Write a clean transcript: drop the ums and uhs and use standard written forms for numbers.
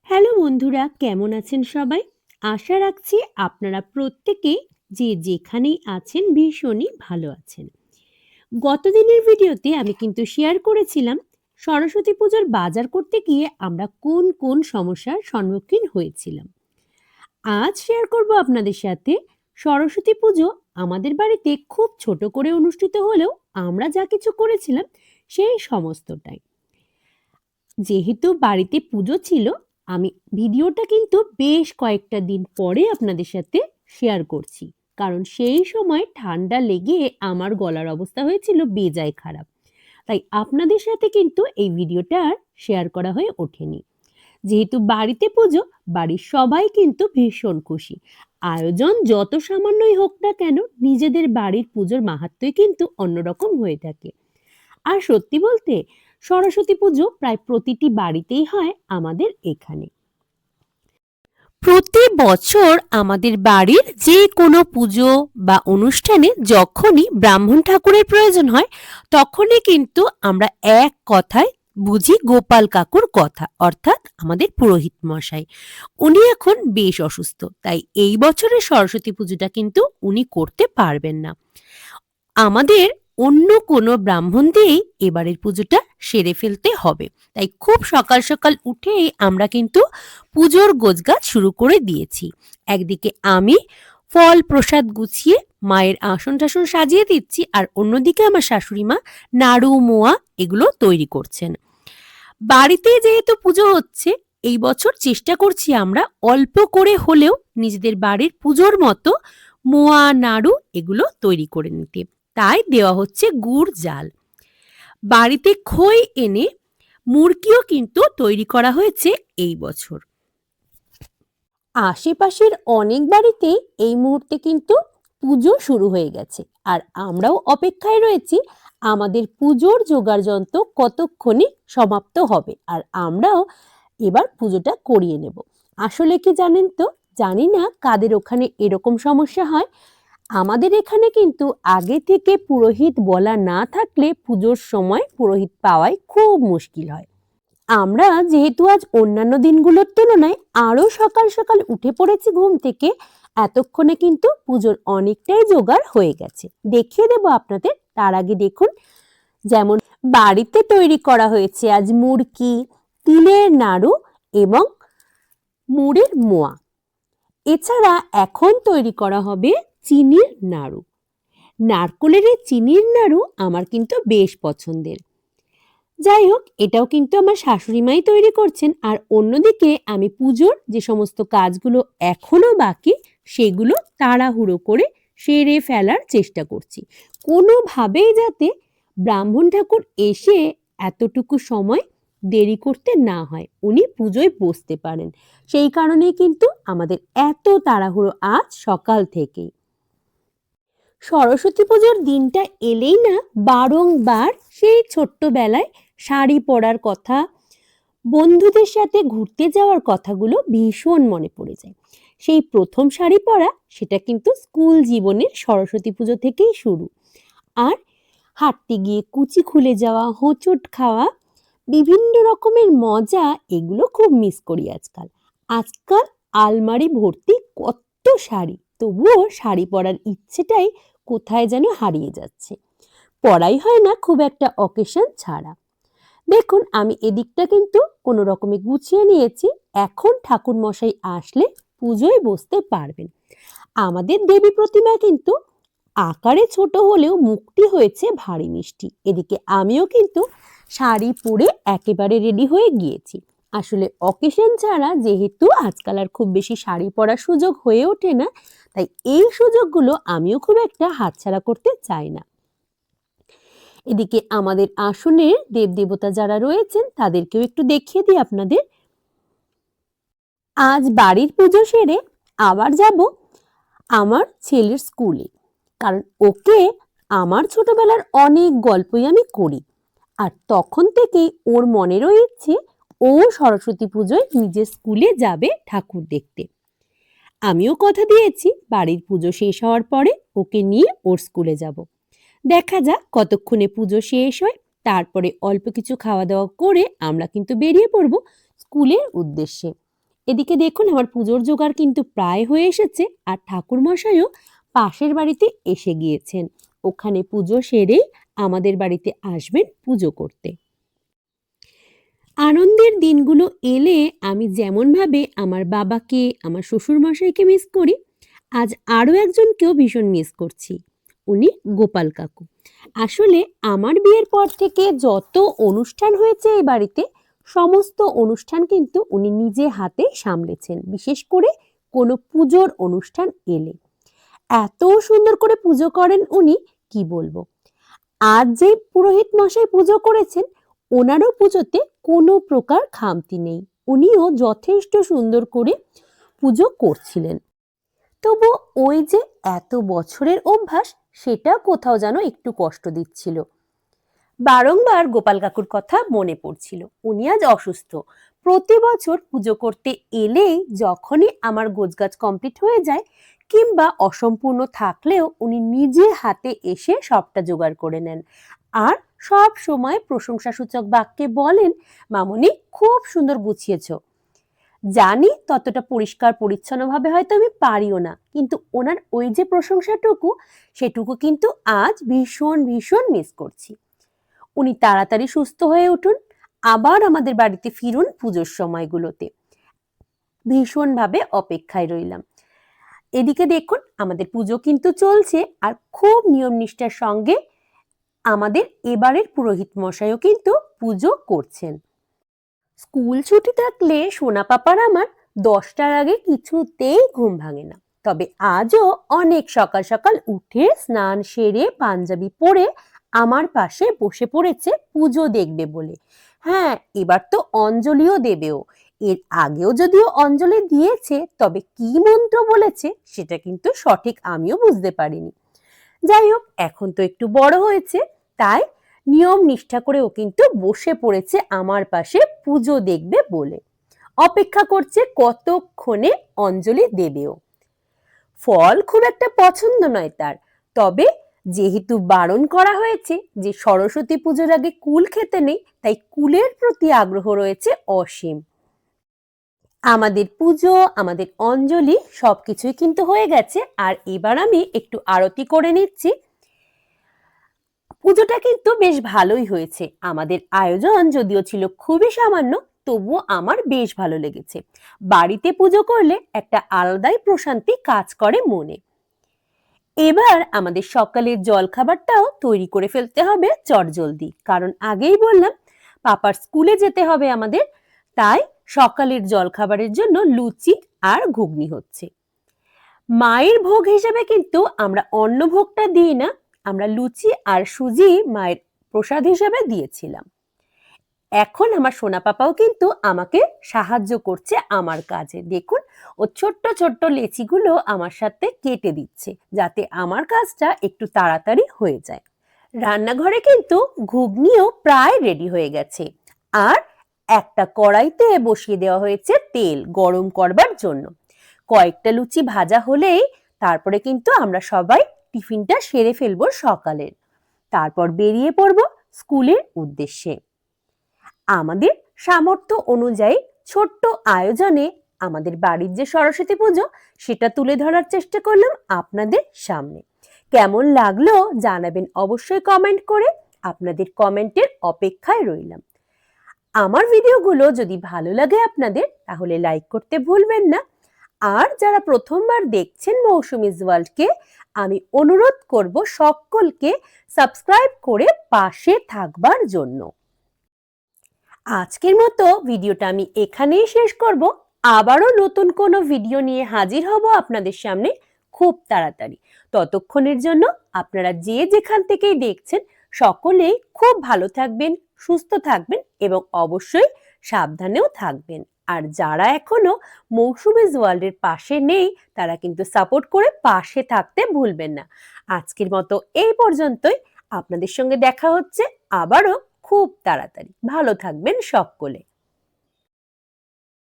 Hello বন্ধুরা, কেমন আছেন সবাই? আশা রাখছি আপনারা প্রত্যেকেই যে যেখানেই আছেন ভীষণই ভালো আছেন। গত দিনের ভিডিওতে আমি কিন্তু শেয়ার করেছিলাম সরস্বতী পুজোর বাজার করতে গিয়ে আমরা কোন কোন সমস্যার সম্মুখীন হয়েছিলাম। আজ শেয়ার করব আপনাদের সাথে সরস্বতী পুজো আমাদের বাড়িতে খুব ছোট করে অনুষ্ঠিত হলেও আমরা যা কিছু করেছিলাম সেই সমস্তটাই। যেহেতু বাড়িতে পুজো ছিল, আমি ভিডিওটা কিন্তু বেশ কয়েকটা দিন পরে আপনাদের সাথে শেয়ার করছি। কারণ সেই সময় ঠান্ডা লেগে আমার গলার অবস্থা হয়েছিল বেজায় খারাপ। তাই আপনাদের সাথে কিন্তু এই ভিডিওটা আর শেয়ার করা হয়ে ওঠেনি। যেহেতু বাড়িতে পুজো, বাড়ির সবাই কিন্তু ভীষণ খুশি। আয়োজন যত সামান্যই হোক না কেন, নিজেদের বাড়ির পুজোর মাহাত্ম্যই কিন্তু অন্যরকম হয়ে থাকে। আর সত্যি বলতে সরস্বতী পুজো প্রায় প্রতিটি বাড়িতেই হয় আমাদের এখানে। প্রতি বছর আমাদের বাড়ির যে কোনো পুজো বা অনুষ্ঠানে যখনই ব্রাহ্মণ ঠাকুরের প্রয়োজন হয়, তখনই কিন্তু আমরা এক কথায় বুঝি গোপাল কাকুর কথা, অর্থাৎ আমাদের পুরোহিত মশাই। উনি এখন বেশ অসুস্থ, তাই এই বছরের সরস্বতী পুজোটা কিন্তু উনি করতে পারবেন না। আমাদের অন্য কোনো ব্রাহ্মণ দিয়েই এবারের পুজোটা সেরে ফেলতে হবে। তাই খুব সকাল সকাল উঠেই আমরা কিন্তু পুজোর গোছগাছ শুরু করে দিয়েছি। একদিকে আমি ফল প্রসাদ গুছিয়ে মায়ের আসন টাসন সাজিয়ে দিচ্ছি, আর অন্যদিকে আমার শাশুড়ি মা নাড়ু মোয়া এগুলো তৈরি করছেন। বাড়িতে যেহেতু পুজো হচ্ছে, এই বছর চেষ্টা করছি আমরা অল্প করে হলেও নিজেদের বাড়ির পুজোর মতো মোয়া নাড়ু এগুলো তৈরি করে নিতে। তাই দেওয়া হচ্ছে গুড় জাল। বাড়িতে খই এনে মুরকিও কিন্তু তৈরি করা হয়েছে এই বছর। আশেপাশের অনেক বাড়িতেই এই মুহূর্তে কিন্তু পুজো শুরু হয়ে গেছে, আর আমরাও অপেক্ষায় রয়েছি আমাদের পুজোর জোগাড় যন্ত্র কতক্ষণে সমাপ্ত হবে, আর আমরাও এবার পুজোটা করিয়ে নেব। আসলে কি জানেন তো, জানি না কাদের ওখানে এরকম সমস্যা হয়, আমাদের এখানে কিন্তু আগে থেকে পুরোহিত বলা না থাকলে পুজোর সময় পুরোহিত পাওয়াই খুব মুশকিল হয়। আমরা যেহেতু আজ অন্যান্য দিনগুলোর তুলনায় আরো সকাল সকাল উঠে পড়েছি ঘুম থেকে, এতক্ষণে কিন্তু পুজোর অনেকটাই জোগাড় হয়ে গেছে। দেখিয়ে দেব আপনাদের। তার আগে দেখুন, যেমন বাড়িতে তৈরি করা হয়েছে আজ মুরকি, তিলের নাড়ু এবং মুড়ের মোয়া। এছাড়া এখন তৈরি করা হবে চিনির নাড়ু। নারকোলের এই চিনির নাড়ু আমার কিন্তু বেশ পছন্দের। যাই হোক, এটাও কিন্তু আমার শাশুড়ি মাই তৈরি করছেন, আর অন্যদিকে আমি পুজোর যে সমস্ত কাজগুলো এখনো বাকি সেগুলো তাড়াহুড়ো করে সেরে ফেলার চেষ্টা করছি, কোনোভাবেই যাতে ব্রাহ্মণ ঠাকুর এসে এতটুকু সময় দেরি করতে না হয়, উনি পুজোয় বসতে পারেন। সেই কারণেই কিন্তু আমাদের এত তাড়াহুড়ো আজ সকাল থেকেই। সরস্বতী পুজোর দিনটা এলেই না বারংবার সেই ছোট্টবেলায় শাড়ি পরার কথা, বন্ধুদের সাথে ঘুরতে যাওয়ার কথাগুলো ভীষণ মনে পড়ে যায়। সেই প্রথম শাড়ি পরা, সেটা কিন্তু স্কুল জীবনের সরস্বতী পুজো থেকেই শুরু। আর হাঁটতে গিয়ে কুচি খুলে যাওয়া, হোঁচট খাওয়া, বিভিন্ন রকমের মজা, এগুলো খুব মিস করি আজকাল। আজকাল আলমারি ভর্তি কত শাড়ি, তবুও শাড়ি পরার ইচ্ছেটাই কোথায় যেন হারিয়ে যাচ্ছে। পরাই হয় না খুব একটা অকেশন ছাড়া। দেখুন, আমি এদিকটা কিন্তু কোনো রকমে গুছিয়ে নিয়েছি। এখন ঠাকুর মশাই আসলে পুজোয় বসতে পারবেন। আমাদের দেবী প্রতিমা কিন্তু আকারে ছোট হলেও মুখটি হয়েছে ভারী মিষ্টি। এদিকে আমিও কিন্তু শাড়ি পরে একেবারে রেডি হয়ে গিয়েছি। আসলে অকেশন ছাড়া যেহেতু আজকাল আর খুব বেশি শাড়ি পরার সুযোগ হয়ে ওঠে না, তাই এই সুযোগগুলো আমিও খুব একটা হাতছাড়া করতে চাই না। এদিকে আমাদের আসনের দেবদেবতা যারা রয়েছেন তাদেরকেও একটু দেখিয়ে দিই আপনাদের। আজ বাড়ির পুজো সেরে আবার যাব আমার ছেলের স্কুলে, কারণ ওকে আমার ছোটবেলার অনেক গল্পই আমি করি, আর তখন থেকেই ওর মনেরও ইচ্ছে ও সরস্বতী পুজোয় নিজের স্কুলে যাবে ঠাকুর দেখতে। আমিও কথা দিয়েছি বাড়ির পুজো শেষ হওয়ার পরে ওকে নিয়ে ওর স্কুলে যাব। দেখা যাক কতক্ষণে পুজো শেষ হয়, তারপরে অল্প কিছু খাওয়া দাওয়া করে আমরা কিন্তু বেরিয়ে পড়ব স্কুলের উদ্দেশ্যে। এদিকে দেখুন আমার পুজোর জোগাড় কিন্তু প্রায় হয়ে এসেছে, আর ঠাকুর মশাইও পাশের বাড়িতে এসে গিয়েছেন। ওখানে পুজো সেরেই আমাদের বাড়িতে আসবেন পুজো করতে। আনন্দের দিনগুলো এলে আমি যেমনভাবে আমার বাবাকে, আমার শ্বশুরমশাইকে মিস করি, আজ আরও একজনকেও ভীষণ মিস করছি। উনি গোপাল কাকু। আসলে আমার বিয়ের পর থেকে যত অনুষ্ঠান হয়েছে এই বাড়িতে, সমস্ত অনুষ্ঠান কিন্তু উনি নিজে হাতে সামলেছেন। বিশেষ করে কোনো পুজোর অনুষ্ঠান এলে এত সুন্দর করে পুজো করেন উনি, কি বলবো। আজ যে পুরোহিত মশাই পুজো করেছেন, ওনারও পুজোতে কোনো প্রকার খামতি নেই। উনিও যথেষ্ট সুন্দর করে পুজো করছিলেন। তবু ওই যে এত বছরের অভ্যাস, সেটা কোথাও যেন একটু কষ্ট দিচ্ছিল। বারংবার গোপাল কাকুর কথা মনে পড়ছিল। উনি আজ অসুস্থ। প্রতি বছর পুজো করতে এলেই যখনই আমার গোছগাছ কমপ্লিট হয়ে যায় কিংবা অসম্পূর্ণ থাকলেও উনি নিজে হাতে এসে সবটা জোগাড় করে নেন, আর সব সময় প্রশংসাসূচক বাক্যে বলেন, মামুনি খুব সুন্দর গুছিয়েছ। জানি ততটা পরিষ্কার পরিচ্ছন্নভাবে হয়তো আমি পারিও না, কিন্তু ওনার ওই যে প্রশংসাটুকু, সেটুকু কিন্তু আজ ভীষণ ভীষণ মিস করছি। উনি তাড়াতাড়ি সুস্থ হয়ে উঠুন, আবার আমাদের বাড়িতে ফিরুন পুজোর সময়গুলোতে। ভীষণভাবে অপেক্ষায় রইলাম। এদিকে দেখুন আমাদের পুজো কিন্তু চলছে, আর খুব নিয়ম নিষ্ঠার সঙ্গে আমাদের এবারের পুরোহিত মশাইও কিন্তু পুজো করছেন। স্কুল ছুটি থাকলে সোনা পাপার আমার 10টার আগে কিছুতেই ঘুম ভাঙে না। তবে আজও অনেক সকাল সকাল উঠে স্নান সেরে পাঞ্জাবি পরে আমার পাশে বসে পড়েছে পুজো দেখবে বলে। হ্যাঁ, এবার তো অঞ্জলিও দেবেও। এর আগেও যদিও অঞ্জলি দিয়েছে, তবে কি মন্ত্র বলেছে সেটা কিন্তু সঠিক আমিও বুঝতে পারিনি। যাই হোক, এখন তো একটু বড় হয়েছে, তাই নিয়ম নিষ্ঠা করে ও কিন্তু বসে পড়েছে আমার পাশে পুজো দেখবে বলে। অপেক্ষা করছে কতক্ষণে অঞ্জলি দেবেও। ফল খুব একটা পছন্দ নয় তার, তবে যেহেতু বারণ করা হয়েছে যে সরস্বতী পুজোর আগে কুল খেতে নেই, তাই কুলের প্রতি আগ্রহ রয়েছে অসীম। আমাদের পুজো, আমাদের অঞ্জলি সবকিছুই কিন্তু হয়ে গেছে, আর এবার আমি একটু আরতি করে নিচ্ছি। পুজোটা কিন্তু বেশ ভালোই হয়েছে। আমাদের আয়োজন যদিও ছিল খুবই সামান্য, তবুও আমার বেশ ভালো লেগেছে। বাড়িতে পুজো করলে একটা আলাদাই প্রশান্তি কাজ করে মনে। এবার আমাদের সকালের জলখাবারটাও তৈরি করে ফেলতে হবে চটজলদি, কারণ আগেই বললাম পাপার স্কুলে যেতে হবে আমাদের, তাই সকালের জলখাবারের জন্য লুচি আর ঘুগনি হচ্ছে। মায়ের ভোগ হিসেবে কিন্তু আমরা অন্ন ভোগটা দিই না, আমরা লুচি আর সুজি মায়ের প্রসাদ হিসেবে দিয়েছিলাম। এখন আমার সোনা পাপাও কিন্তু আমাকে সাহায্য করছে আমার কাজে। দেখুন, ও ছোট্ট ছোট্ট লেচিগুলো আমার সাথে কেটে দিচ্ছে, যাতে আমার কাজটা একটু তাড়াতাড়ি হয়ে যায়। রান্নাঘরে কিন্তু ঘুগনিও প্রায় রেডি হয়ে গেছে, আর একটা কড়াইতে বসিয়ে দেওয়া হয়েছে তেল গরম করবার জন্য। কয়েকটা লুচি ভাজা হলেই তারপরে কিন্তু আমরা সবাই টিফিনটা সেরে ফেলবো সকালের, তারপর বেরিয়ে পড়ব স্কুলের উদ্দেশ্যে। আমাদের সামর্থ্য অনুযায়ী ছোট্ট আয়োজনে আমাদের বাড়ির যে সরস্বতী পুজো, সেটা তুলে ধরার চেষ্টা করলাম আপনাদের সামনে। কেমন লাগলো জানাবেন অবশ্যই কমেন্ট করে। আপনাদের কমেন্টের অপেক্ষায় রইলাম। আমার ভিডিওগুলো যদি ভালো লাগে আপনাদের, তাহলে লাইক করতে ভুলবেন না। আর যারা প্রথমবার দেখছেন মৌসুমীজ ওয়ার্ল্ডকে, আমি অনুরোধ করব সকলকে সাবস্ক্রাইব করে পাশে থাকবার জন্য। আজকের মতো ভিডিওটা আমি এখানেই শেষ করব। আবারও নতুন কোনো ভিডিও নিয়ে হাজির হব আপনাদের সামনে খুব তাড়াতাড়ি। ততক্ষণের জন্য আপনারা যে যেখান থেকেই দেখছেন, সকলেই খুব ভালো থাকবেন, সুস্থ থাকবেন এবং অবশ্যই সাবধানেও থাকবেন। আর যারা এখনো মৌসুমীজ ওয়ার্ল্ডের পাশে নেই, তারা কিন্তু সাপোর্ট করে পাশে থাকতে ভুলবেন না। আজকের মতো এই পর্যন্তই। আপনাদের সঙ্গে দেখা হচ্ছে আবারও খুব তাড়াতাড়ি। ভালো থাকবেন সকলে।